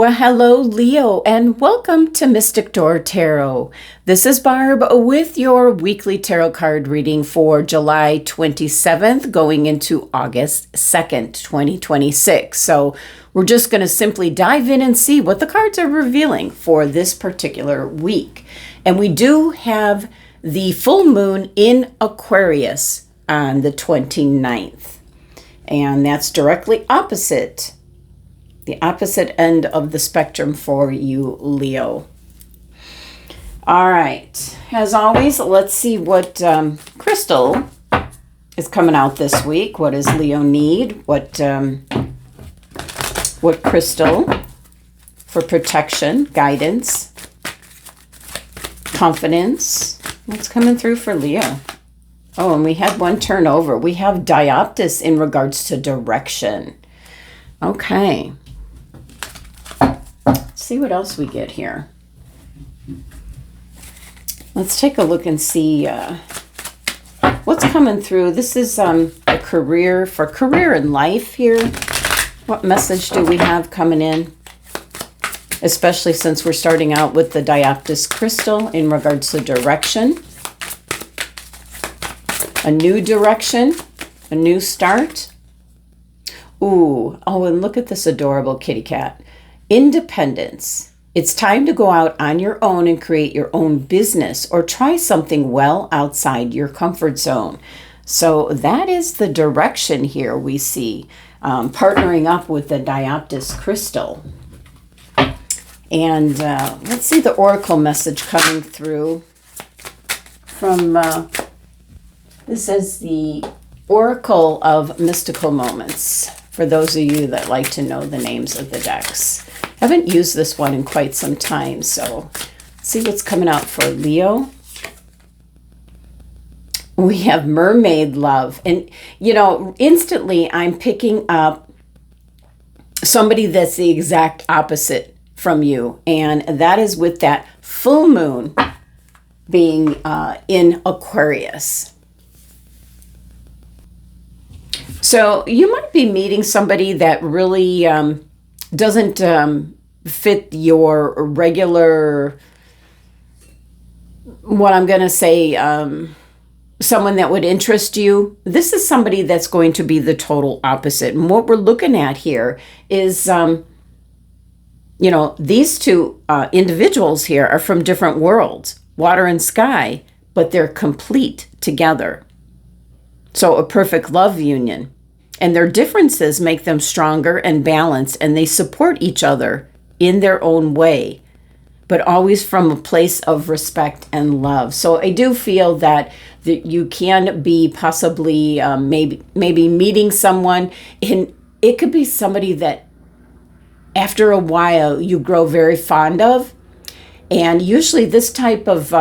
Well, hello, Leo, and welcome to Mystic Door Tarot. This is Barb with your weekly tarot card reading for July 27th, going into August 2nd, 2026. So we're just going to simply dive in and see what the cards are revealing for this particular week. And we do have the full moon in Aquarius on the 29th, and that's directly opposite the opposite end of the spectrum for you, Leo. All right. As always, let's see what crystal is coming out this week. What does Leo need? What crystal for protection, guidance, confidence? What's coming through for Leo? Oh, and we had one turnover. We have Dioptus in regards to direction. Okay. See what else we get here. Let's take a look and see what's coming through. This is a career and life here. What message do we have coming in? Especially since we're starting out with the Dioptus crystal in regards to direction. A new direction, a new start. Ooh, oh, and look at this adorable kitty cat. Independence. It's time to go out on your own and create your own business or try something well outside your comfort zone. So that is the direction here we see, partnering up with the Dioptus crystal. And let's see the oracle message coming through from, this is the Oracle of Mystical Moments, for those of you that like to know the names of the decks. Haven't used this one in quite some time, so let's see what's coming out for Leo. We have mermaid love. And, you know, instantly I'm picking up somebody that's the exact opposite from you. And that is with that full moon being in Aquarius. So you might be meeting somebody that really doesn't fit your regular, what I'm going to say, someone that would interest you. This is somebody that's going to be the total opposite. And what we're looking at here is, you know, these two individuals here are from different worlds, water and sky, but they're complete together. So a perfect love union. And their differences make them stronger and balanced, and they support each other in their own way, but always from a place of respect and love. So I do feel that you can be possibly maybe meeting someone, and it could be somebody that after a while you grow very fond of. And usually this type of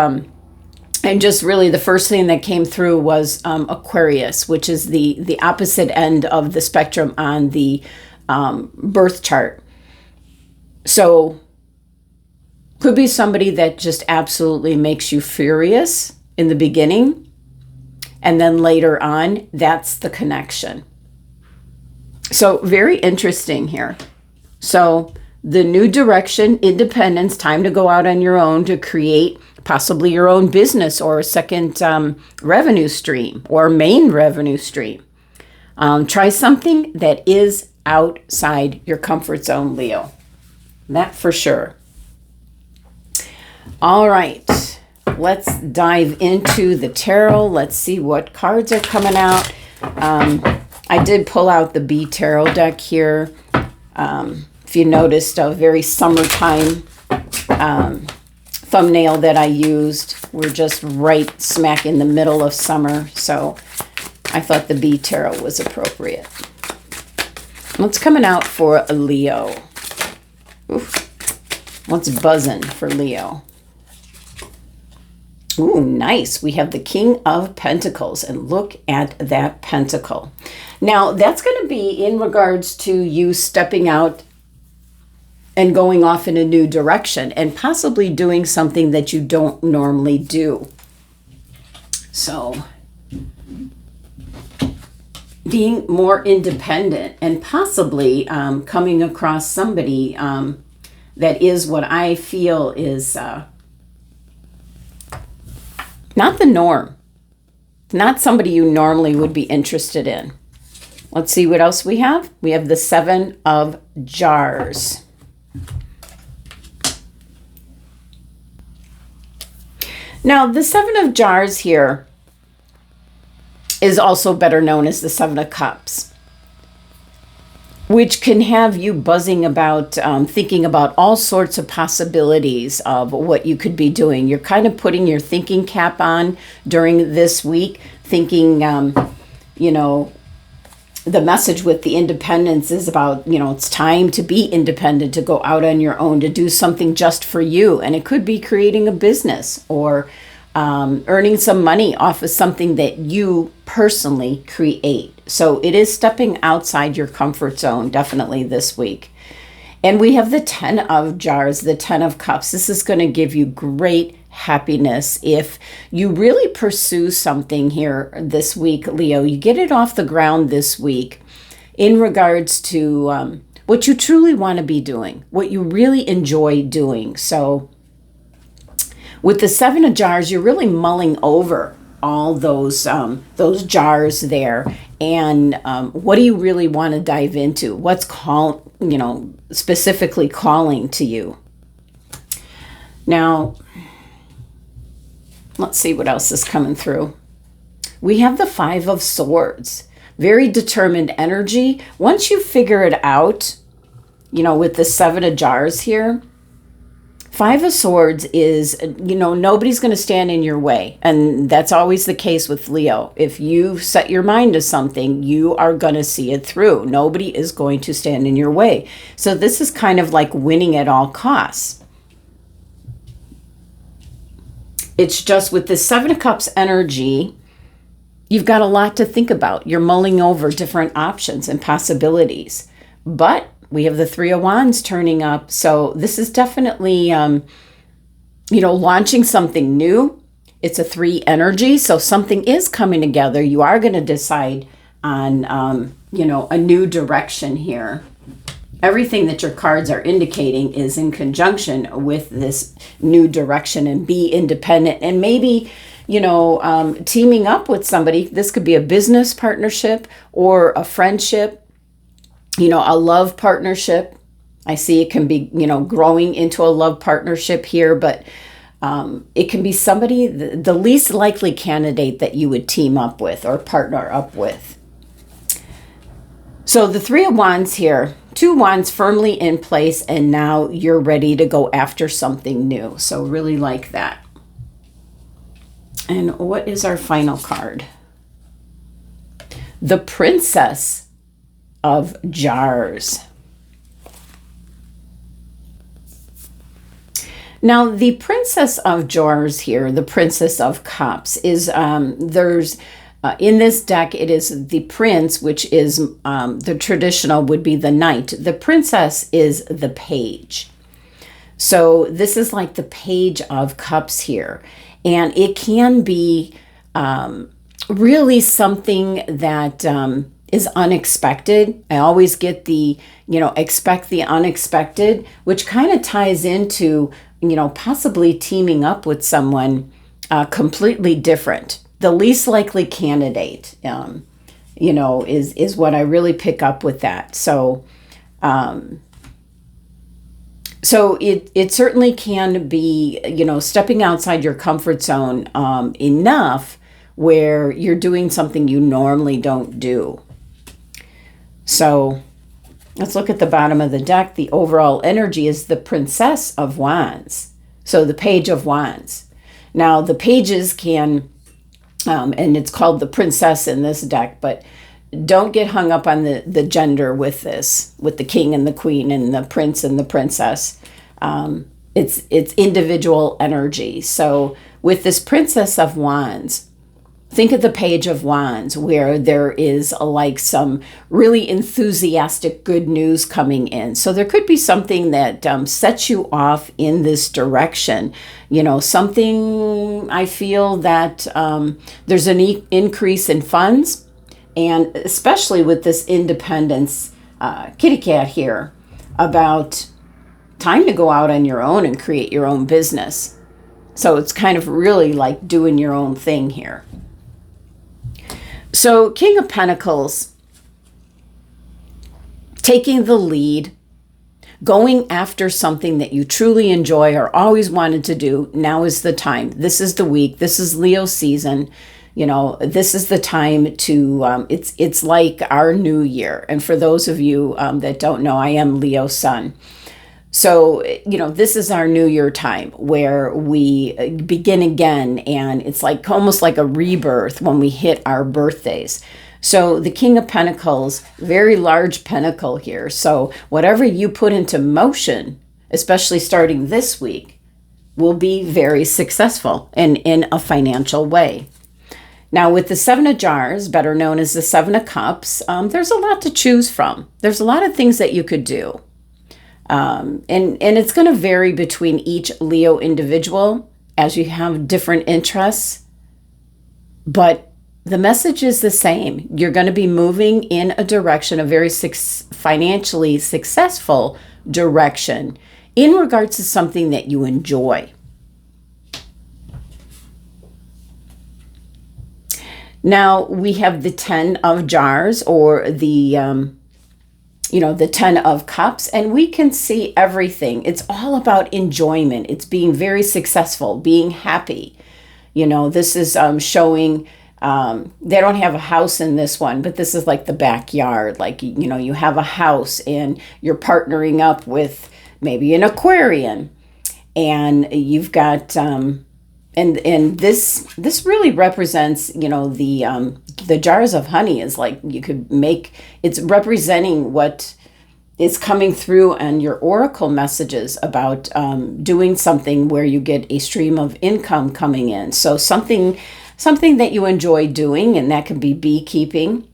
and just really the first thing that came through was Aquarius, which is the opposite end of the spectrum on the birth chart. So could be somebody that just absolutely makes you furious in the beginning. And then later on, that's the connection. So very interesting here. So the new direction, independence, time to go out on your own to create possibly your own business or a second revenue stream or main revenue stream. Try something that is outside your comfort zone, Leo. That for sure. All right, let's dive into the tarot. Let's see what cards are coming out. I did pull out the B Tarot deck here. If you noticed, a very summertime thumbnail that I used. We're just right smack in the middle of summer, so I thought the B Tarot was appropriate. What's coming out for a Leo? Oof. What's buzzing for Leo? Ooh, nice. We have the King of Pentacles, and look at that pentacle. Now, that's going to be in regards to you stepping out and going off in a new direction and possibly doing something that you don't normally do. So being more independent and possibly coming across somebody that is what I feel is not the norm. Not somebody you normally would be interested in. Let's see what else we have. We have the 7 of Jars. Now, the 7 of Jars here is also better known as the 7 of Cups, which can have you buzzing about, thinking about all sorts of possibilities of what you could be doing. You're kind of putting your thinking cap on during this week, thinking, the message with the independence is about, it's time to be independent, to go out on your own, to do something just for you. And it could be creating a business or earning some money off of something that you personally create. So it is stepping outside your comfort zone, definitely this week. And we have the 10 of Jars, the 10 of Cups. This is going to give you great happiness if you really pursue something here this week, Leo. You get it off the ground this week in regards to what you truly want to be doing, what you really enjoy doing. So with the 7 of Jars, you're really mulling over all those jars there, and what do you really want to dive into? What's specifically calling to you? Now, let's see what else is coming through. We have the 5 of Swords. Very determined energy. Once you figure it out, with the 7 of Jars here, 5 of Swords is, nobody's going to stand in your way. And that's always the case with Leo. If you set your mind to something, you are going to see it through. Nobody is going to stand in your way. So this is kind of like winning at all costs. It's just with the 7 of Cups energy, you've got a lot to think about. You're mulling over different options and possibilities. But we have the 3 of Wands turning up. So this is definitely, launching something new. It's a 3 energy. So something is coming together. You are going to decide on, a new direction here. Everything that your cards are indicating is in conjunction with this new direction, and be independent, and maybe, teaming up with somebody. This could be a business partnership or a friendship, a love partnership. I see it can be, growing into a love partnership here, but it can be somebody, the least likely candidate that you would team up with or partner up with. So the 3 of Wands here, 2 wands firmly in place, and now you're ready to go after something new. So really like that. And what is our final card? The Princess of Jars. Now, the Princess of Jars here, the Princess of Cups, is in this deck, it is the Prince, which is the traditional would be the Knight. The Princess is the Page. So this is like the Page of Cups here. And it can be really something that is unexpected. I always get the, expect the unexpected, which kind of ties into, possibly teaming up with someone completely different. The least likely candidate, is what I really pick up with that. So, it certainly can be, stepping outside your comfort zone enough where you're doing something you normally don't do. So let's look at the bottom of the deck. The overall energy is the Princess of Wands. So the Page of Wands. Now the pages can, and it's called the Princess in this deck, but don't get hung up on the gender with this, with the King and the Queen and the Prince and the Princess. It's individual energy. So with this Princess of Wands, think of the Page of Wands, where there is some really enthusiastic good news coming in. So there could be something that sets you off in this direction. Something I feel that there's an increase in funds, and especially with this independence kitty cat here, about time to go out on your own and create your own business. So it's kind of really like doing your own thing here. So King of Pentacles, taking the lead, going after something that you truly enjoy or always wanted to do. Now is the time. This is the week. This is Leo season. You know, this is the time to, it's like our new year. And for those of you that don't know, I am Leo sun. So, you know, this is our new year time where we begin again. And it's like almost like a rebirth when we hit our birthdays. So the King of Pentacles, very large pentacle here. So whatever you put into motion, especially starting this week, will be very successful and in a financial way. Now with the Seven of Jars, better known as the Seven of Cups, there's a lot to choose from. There's a lot of things that you could do. And it's going to vary between each Leo individual as you have different interests. But the message is the same. You're going to be moving in a direction, a very financially successful direction in regards to something that you enjoy. Now we have the 10 of Jars, or the, the 10 of Cups, and we can see everything. It's all about enjoyment. It's being very successful, being happy. You know, this is showing... they don't have a house in this one, but this is like the backyard. Like, you know, you have a house and you're partnering up with maybe an aquarium, and you've got, and this really represents, you know, the jars of honey is like, you could make, it's representing what is coming through and your oracle messages about, doing something where you get a stream of income coming in. So something that you enjoy doing, and that can be beekeeping.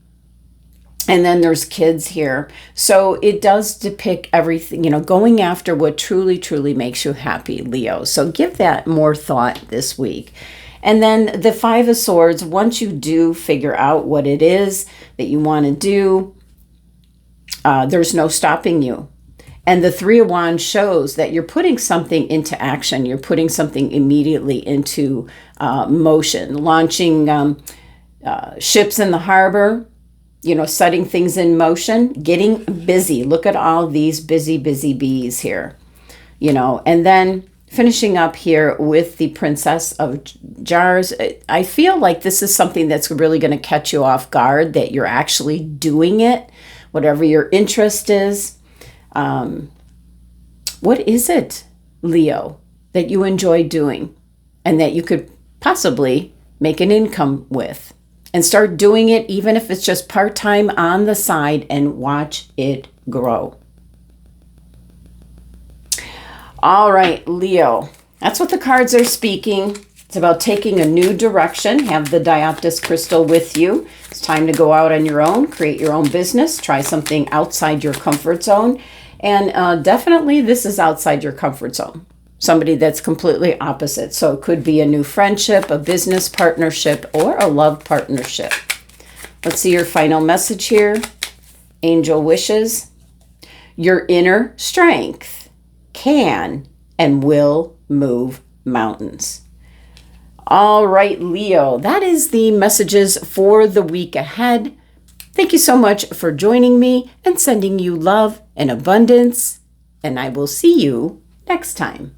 And then there's kids here. So it does depict everything, you know, going after what truly, truly makes you happy, Leo. So give that more thought this week. And then the Five of Swords, once you do figure out what it is that you want to do, there's no stopping you. And the Three of Wands shows that you're putting something into action. You're putting something immediately into motion, launching ships in the harbor, you know, setting things in motion, getting busy. Look at all these busy, busy bees here, you know, and then finishing up here with the Princess of Jars. I feel like this is something that's really going to catch you off guard, that you're actually doing it, whatever your interest is. What is it, Leo, that you enjoy doing and that you could possibly make an income with? And start doing it, even if it's just part-time on the side, and watch it grow. All right, Leo, that's what the cards are speaking. It's about taking a new direction. Have the Dioptus crystal with you. It's time to go out on your own, create your own business, try something outside your comfort zone. And definitely this is outside your comfort zone. Somebody that's completely opposite. So it could be a new friendship, a business partnership, or a love partnership. Let's see your final message here. Angel wishes. Your inner strength can and will move mountains. All right, Leo, that is the messages for the week ahead. Thank you so much for joining me and sending you love and abundance. And I will see you next time.